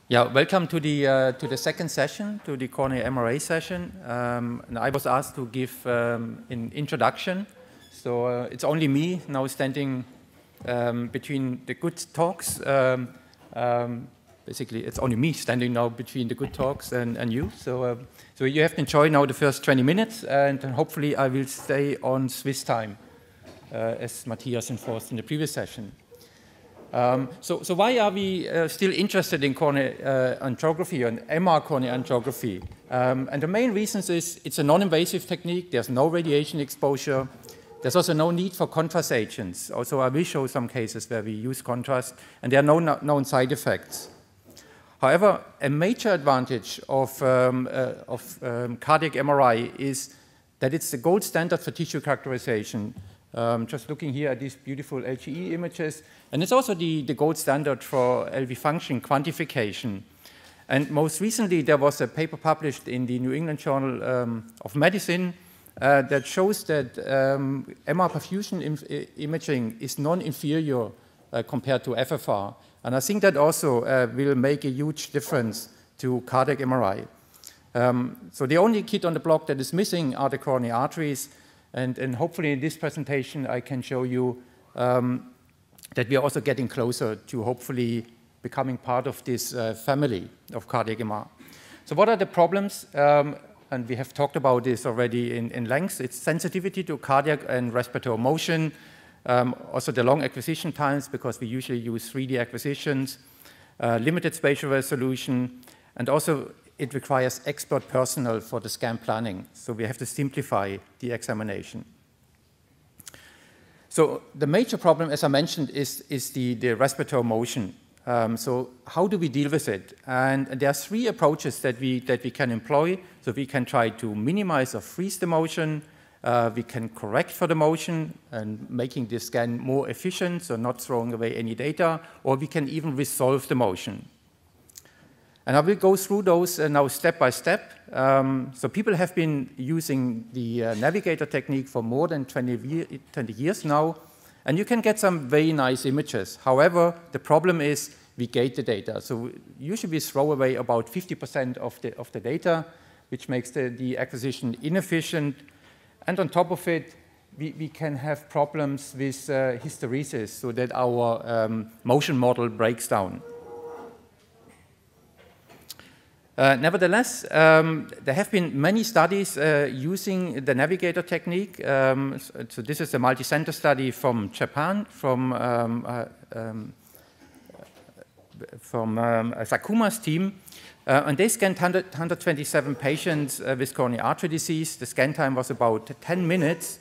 Yeah, welcome to the second session, to the Coronary MRA session. And I was asked to give an introduction. So it's only me now standing between the good talks. Basically, it's only me standing now between the good talks and you. So you have to enjoy now the first 20 minutes, and hopefully I will stay on Swiss time, as Matthias enforced in the previous session. So why are we still interested in coronary angiography and MR coronary angiography? And the main reasons is it's a non-invasive technique. There's no radiation exposure. There's also no need for contrast agents. Also, I will show some cases where we use contrast, and there are no known side effects. However, a major advantage of cardiac MRI is that it's the gold standard for tissue characterization. Just looking here at these beautiful LGE images. And it's also the gold standard for LV function quantification. And most recently, there was a paper published in the New England Journal of Medicine that shows that MR perfusion imaging is non-inferior compared to FFR. And I think that also will make a huge difference to cardiac MRI. So the only kid on the block that is missing are the coronary arteries. And hopefully in this presentation, I can show you that we are also getting closer to hopefully becoming part of this family of cardiac MR. So what are the problems? And we have talked about this already in length. It's sensitivity to cardiac and respiratory motion, also the long acquisition times, because we usually use 3D acquisitions, limited spatial resolution, and also it requires expert personnel for the scan planning. So we have to simplify the examination. So the major problem, as I mentioned, is the respiratory motion. So how do we deal with it? And there are three approaches that we can employ. So we can try to minimize or freeze the motion. We can correct for the motion and making the scan more efficient, so not throwing away any data. Or we can even resolve the motion. And I will go through those now step by step. So people have been using the navigator technique for more than 20 years now. And you can get some very nice images. However, the problem is we gate the data. So usually we throw away about 50% of the data, which makes the acquisition inefficient. And on top of it, we can have problems with hysteresis, so that our motion model breaks down. Nevertheless, there have been many studies using the navigator technique. So this is a multicentre study from Japan, from Sakuma's team. And they scanned 127 patients with coronary artery disease. The scan time was about 10 minutes.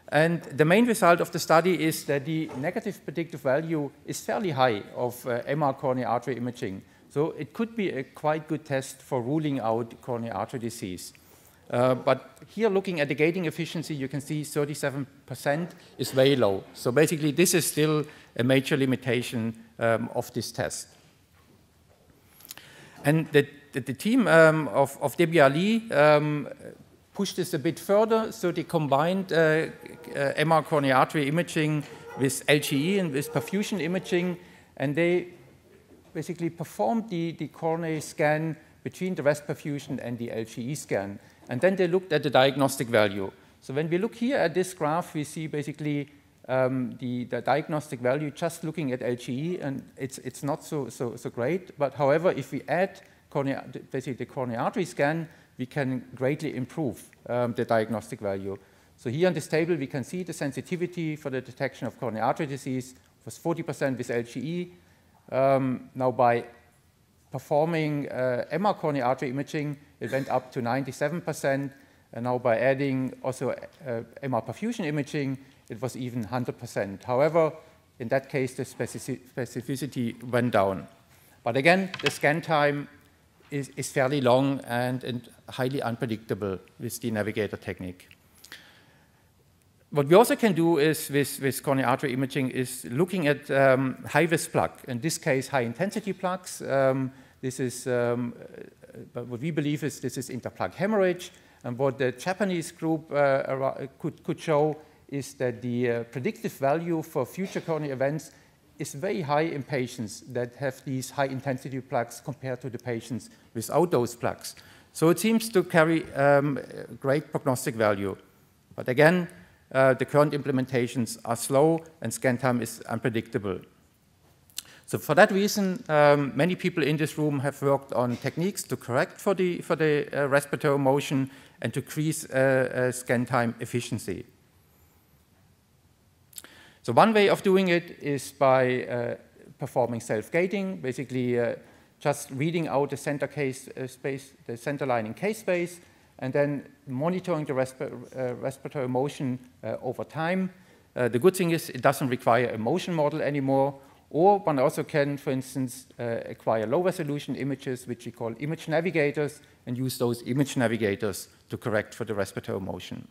And the main result of the study is that the negative predictive value is fairly high of MR coronary artery imaging. So it could be a quite good test for ruling out coronary artery disease. But here, looking at the gating efficiency, you can see 37% is very low. So basically, this is still a major limitation of this test. And the team of Debbie Ali pushed this a bit further. So they combined MR coronary artery imaging with LGE and with perfusion imaging, and they basically performed the coronary scan between the rest perfusion and the LGE scan. And then they looked at the diagnostic value. So when we look here at this graph, we see basically the diagnostic value just looking at LGE, and it's not so great. But however, if we add basically the coronary artery scan, we can greatly improve the diagnostic value. So here on this table, we can see the sensitivity for the detection of coronary artery disease was 40% with LGE. Now, by performing MR coronary artery imaging, it went up to 97%. And now by adding also MR perfusion imaging, it was even 100%. However, in that case, the specificity went down. But again, the scan time is fairly long and highly unpredictable with the navigator technique. What we also can do is, with coronary artery imaging, is looking at high-risk plaque. In this case, high-intensity plaques. This is what we believe is this is interplaque hemorrhage. And what the Japanese group could show is that the predictive value for future coronary events is very high in patients that have these high-intensity plaques compared to the patients without those plaques. So it seems to carry great prognostic value. But again, the current implementations are slow and scan time is unpredictable. So for that reason, many people in this room have worked on techniques to correct for the respiratory motion and to increase scan time efficiency. So one way of doing it is by performing self-gating, basically just reading out the center case space, the center line in case space, and then monitoring the respiratory motion over time. The good thing is it doesn't require a motion model anymore, or one also can, for instance, acquire low-resolution images, which we call image navigators, and use those image navigators to correct for the respiratory motion.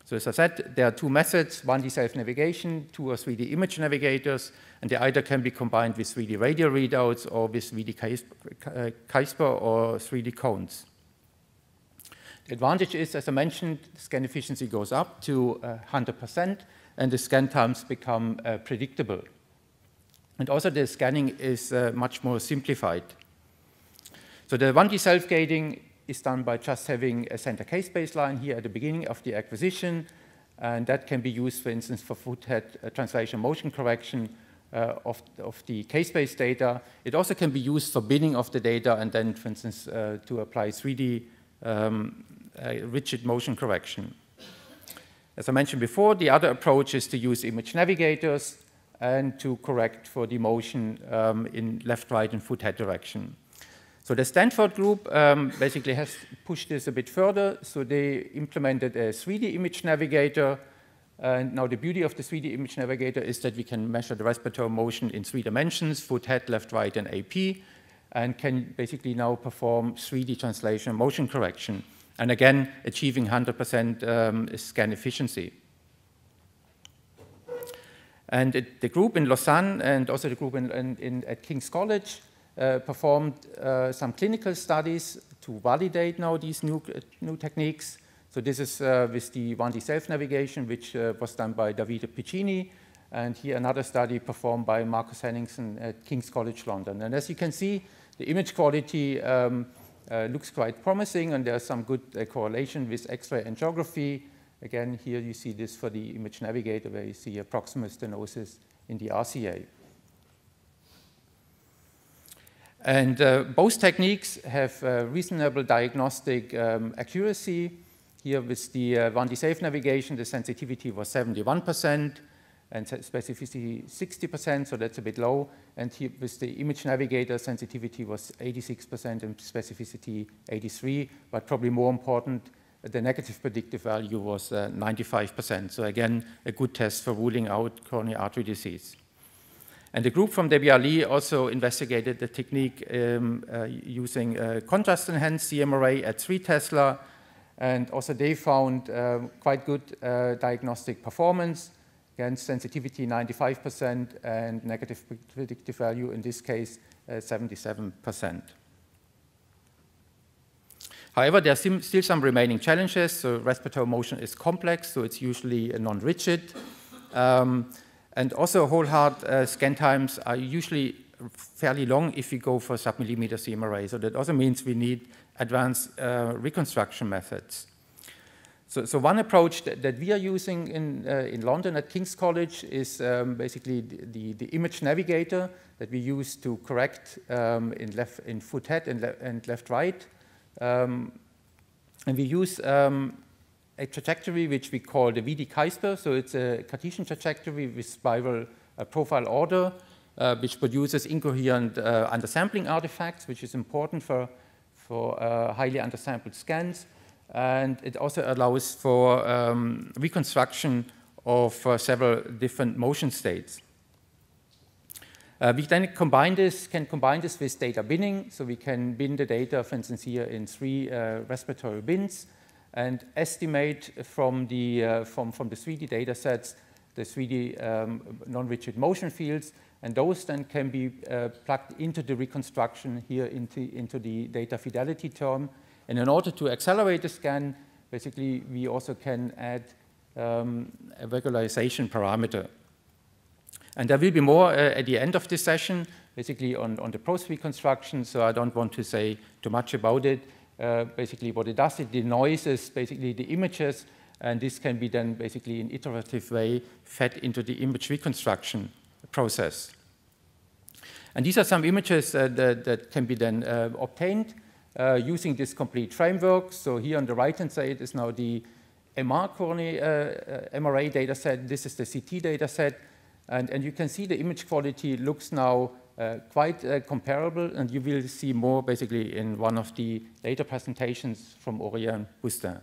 So as I said, there are two methods, 1D self-navigation, 2 or 3D image navigators, and they either can be combined with 3D radio readouts or with 3D CRISPR or 3D cones. The advantage is, as I mentioned, scan efficiency goes up to 100%, and the scan times become predictable. And also the scanning is much more simplified. So the 1D self-gating is done by just having a center case baseline here at the beginning of the acquisition, and that can be used, for instance, for foot-head translation motion correction of the case-based data. It also can be used for binning of the data and then, for instance, to apply 3D rigid motion correction. As I mentioned before, the other approach is to use image navigators and to correct for the motion in left, right, and foot-head direction. So the Stanford group basically has pushed this a bit further. So they implemented a 3D image navigator. And now the beauty of the 3D image navigator is that we can measure the respiratory motion in 3 dimensions, foot, head, left, right, and AP, and can basically now perform 3D translation motion correction. And again, achieving 100% scan efficiency. And the group in Lausanne and also the group at King's College performed some clinical studies to validate now these new techniques. So this is with the 1D self-navigation, which was done by Davide Piccini, and here another study performed by Marcus Henningsen at King's College London. And as you can see, the image quality looks quite promising, and there's some good correlation with X-ray angiography. Again, here you see this for the image navigator, where you see a proximal stenosis in the RCA. And both techniques have reasonable diagnostic accuracy. Here with the 1D self-navigation, the sensitivity was 71% and specificity 60%, so that's a bit low. And here with the image navigator, sensitivity was 86% and specificity 83%, but probably more important, the negative predictive value was 95%. So again, a good test for ruling out coronary artery disease. And the group from DBRL also investigated the technique using contrast-enhanced CMRA at 3 Tesla, and also they found quite good diagnostic performance. Again, sensitivity 95% and negative predictive value, in this case, 77%. However, there are still some remaining challenges. So respiratory motion is complex, so it's usually non-rigid. And also whole heart scan times are usually fairly long if we go for sub-millimeter CMRA. So that also means we need advanced reconstruction methods. So one approach that we are using in London at King's College is basically the image navigator that we use to correct in foot head and left right. And we use a trajectory which we call the VD CRISPR. So it's a Cartesian trajectory with spiral profile order, which produces incoherent undersampling artifacts, which is important for highly undersampled scans. And it also allows for reconstruction of several different motion states. We then can combine this with data binning. So we can bin the data, for instance, here in 3 respiratory bins, and estimate from the 3D data sets the 3D non-rigid motion fields, and those then can be plugged into the reconstruction here into the data fidelity term. And in order to accelerate the scan, basically we also can add a regularization parameter. And there will be more at the end of this session, basically on the PROST reconstruction, so I don't want to say too much about it. Basically what it does, it denoises basically the images, and this can be then basically in iterative way fed into the image reconstruction process. And these are some images that can be then obtained using this complete framework. So here on the right-hand side is now the Coronary MRA data set. This is the CT data set. And you can see the image quality looks now quite comparable, and you will see more basically in one of the later presentations from René and Botnar.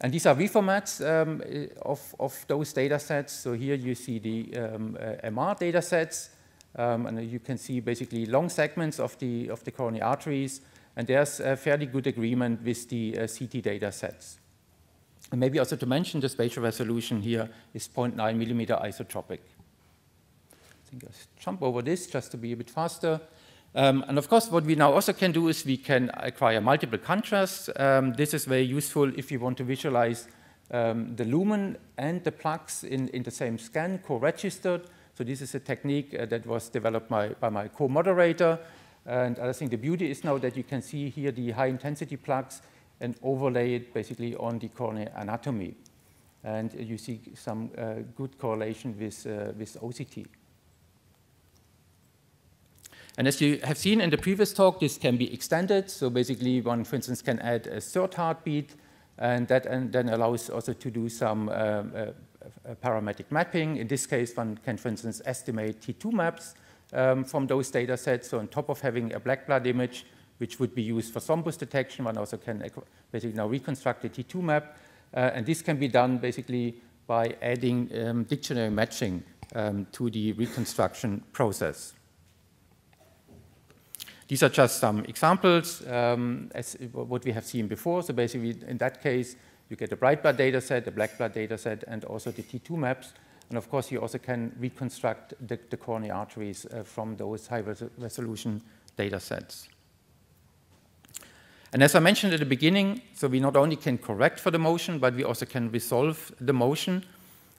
And these are reformats of those data sets. So here you see the MR data sets, and you can see basically long segments of the coronary arteries, and there's a fairly good agreement with the CT data sets. And maybe also to mention the spatial resolution here is 0.9 millimeter isotropic. I think I'll jump over this just to be a bit faster. And of course, what we now also can do is we can acquire multiple contrasts. This is very useful if you want to visualize the lumen and the plaques in the same scan, co-registered. So this is a technique that was developed by my co-moderator. And I think the beauty is now that you can see here the high-intensity plaques and overlay it basically on the coronary anatomy. And you see some good correlation with OCT. And as you have seen in the previous talk, this can be extended. So basically one, for instance, can add a third heartbeat, and that then allows also to do some parametric mapping. In this case, one can, for instance, estimate T2 maps from those data sets. So on top of having a black blood image, which would be used for thrombus detection, one also can basically now reconstruct a T2 map. And this can be done basically by adding dictionary matching to the reconstruction process. These are just some examples as what we have seen before. So basically, in that case, you get a bright blood data set, a black blood data set, and also the T2 maps. And of course, you also can reconstruct the coronary arteries from those high-resolution data sets. And as I mentioned at the beginning, so we not only can correct for the motion, but we also can resolve the motion.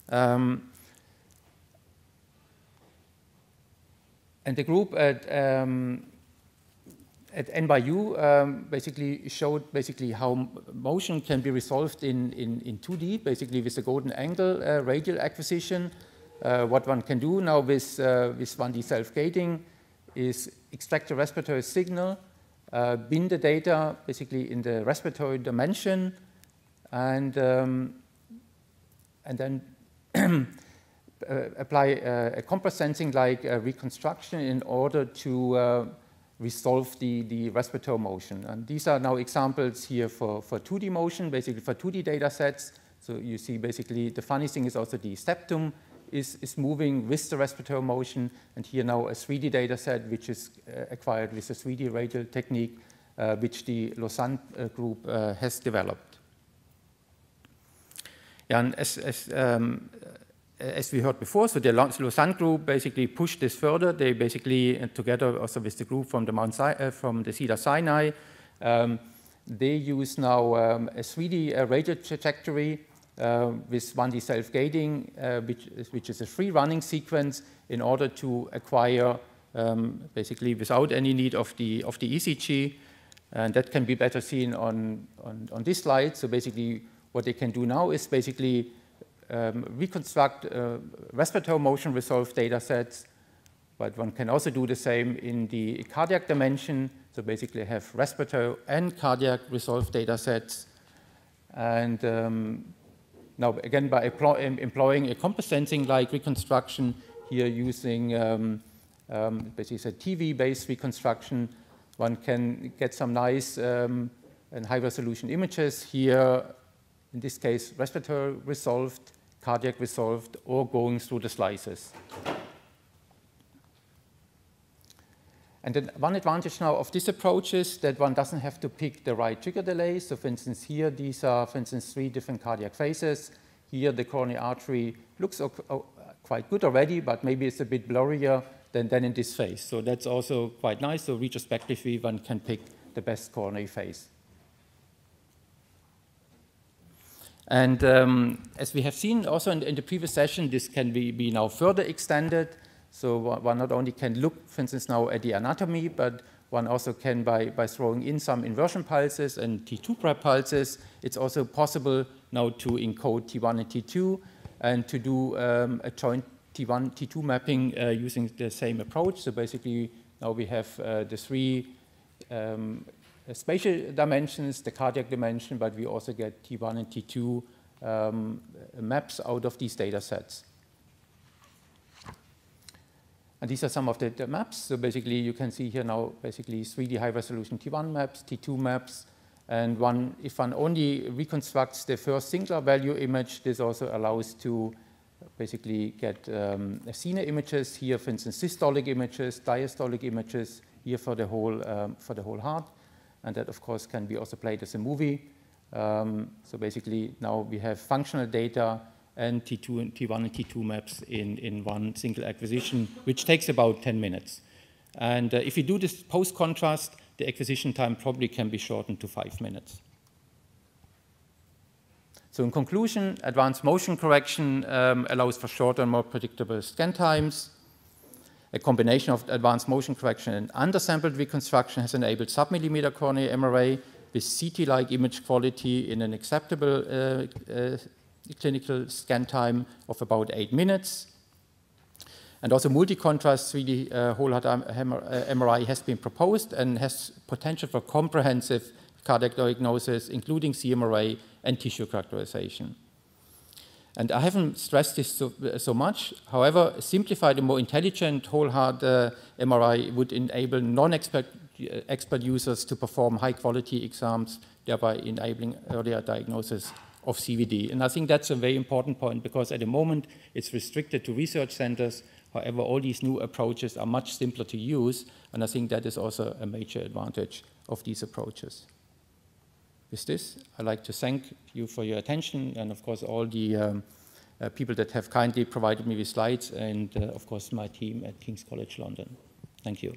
And the group at NYU basically showed how motion can be resolved in 2D, basically with the golden angle radial acquisition. What one can do now with 1D self-gating is extract the respiratory signal, bin the data basically in the respiratory dimension, and then apply a compress sensing like reconstruction in order to resolve the respiratory motion. And these are now examples here for 2D motion, basically for 2D data sets. So you see basically the funny thing is also the septum is moving with the respiratory motion, and here now a 3D data set which is acquired with a 3D radial technique which the Lausanne group has developed. And as we heard before, so the Lausanne group basically pushed this further. They basically, together also with the group from the Cedars-Sinai, they use now a 3D radial trajectory with 1D self-gating, which is a free running sequence in order to acquire basically without any need of the ECG. And that can be better seen on this slide. So basically what they can do now is basically reconstruct respiratory motion resolved data sets, but one can also do the same in the cardiac dimension. So basically have respiratory and cardiac resolved data sets. And now again, by employing a compress sensing like reconstruction here using basically a TV-based reconstruction, one can get some nice and high-resolution images here. In this case, respiratory resolved, cardiac resolved, or going through the slices. And then one advantage now of this approach is that one doesn't have to pick the right trigger delay. So for instance, here, these are, for instance, 3 different cardiac phases. Here, the coronary artery looks quite good already, but maybe it's a bit blurrier than in this phase. So that's also quite nice. So retrospectively, one can pick the best coronary phase. And as we have seen also in the previous session, this can be now further extended. So one not only can look, for instance, now at the anatomy, but one also can, by throwing in some inversion pulses and T2 prep pulses, it's also possible now to encode T1 and T2 and to do a joint T1, T2 mapping using the same approach. So basically, now we have the three spatial dimensions, the cardiac dimension, but we also get T1 and T2 maps out of these data sets. And these are some of the maps. So basically, you can see here now basically 3D high-resolution T1 maps, T2 maps, and if one only reconstructs the first singular value image, this also allows to basically get scene images here, for instance, systolic images, diastolic images here for the whole heart, and that of course can be also played as a movie. So basically, now we have functional data and T2 and T1 and T2 maps in one single acquisition, which takes about 10 minutes. And if you do this post-contrast, the acquisition time probably can be shortened to 5 minutes. So in conclusion, advanced motion correction allows for shorter and more predictable scan times. A combination of advanced motion correction and undersampled reconstruction has enabled sub-millimeter coronary MRA with CT-like image quality in an acceptable clinical scan time of about 8 minutes. And also multi-contrast 3D whole heart MRI has been proposed and has potential for comprehensive cardiac diagnosis, including CMRA and tissue characterization. And I haven't stressed this so much. However, simplified and more intelligent whole heart MRI would enable non-expert users to perform high-quality exams, thereby enabling earlier diagnosis of CVD. And I think that's a very important point because at the moment it's restricted to research centers. However, all these new approaches are much simpler to use, and I think that is also a major advantage of these approaches. With this, I'd like to thank you for your attention, and of course all the people that have kindly provided me with slides, and of course my team at King's College London. Thank you.